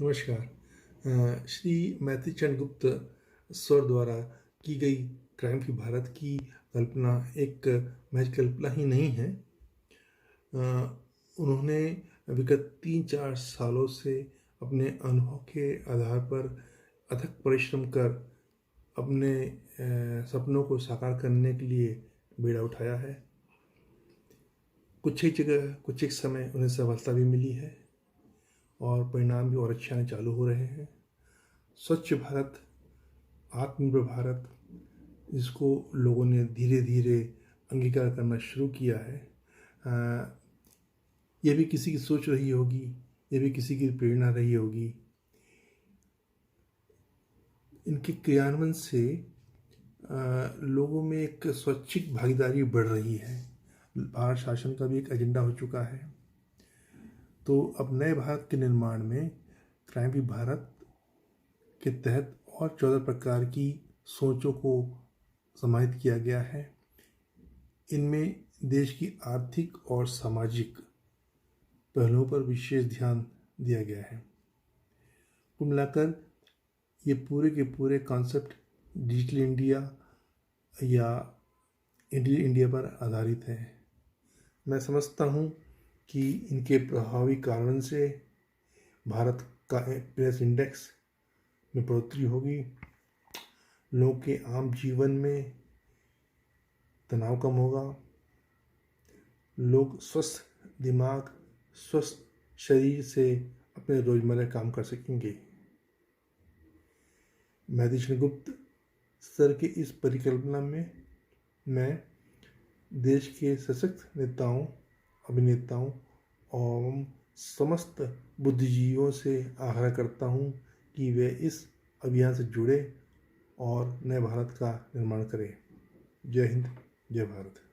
नमस्कार। श्री मैथिली चंद्र गुप्त सर द्वारा की गई क्राइम फ्री भारत की कल्पना एक महज कल्पना ही नहीं है। अ, उन्होंने विगत 3-4 सालों से अपने अनुभव के आधार पर अथक परिश्रम कर अपने सपनों को साकार करने के लिए बीड़ा उठाया है। कुछ एक जगह, कुछ एक समय उन्हें सफलता भी मिली है और परिणाम भी और अच्छे आने चालू हो रहे हैं। स्वच्छ भारत, आत्मनिर्भर भारत, जिसको लोगों ने धीरे धीरे अंगीकार करना शुरू किया है, यह भी किसी की सोच रही होगी, यह भी किसी की प्रेरणा रही होगी। इनके क्रियान्वयन से लोगों में एक स्वैच्छिक भागीदारी बढ़ रही है। भारत शासन का भी एक एजेंडा हो चुका है। तो अब नए भारत के निर्माण में क्राइम फ्री भारत के तहत और 14 प्रकार की सोचों को समाहित किया गया है। इनमें देश की आर्थिक और सामाजिक पहलुओं पर विशेष ध्यान दिया गया है। कुल मिलाकर ये पूरे के पूरे कॉन्सेप्ट डिजिटल इंडिया या इंडिया पर आधारित है। मैं समझता हूँ कि इनके प्रभावी कारण से भारत का हैप्पीनेस इंडेक्स में बढ़ोतरी होगी, लोगों के आम जीवन में तनाव कम होगा, लोग स्वस्थ दिमाग, स्वस्थ शरीर से अपने रोजमर्रा काम कर सकेंगे। मैथिली चंद्र गुप्त सर के इस परिकल्पना में मैं देश के सशक्त नेताओं, अभिनेताओं और समस्त बुद्धिजीवियों से आग्रह करता हूँ कि वे इस अभियान से जुड़े और नए भारत का निर्माण करें। जय हिंद, जय भारत।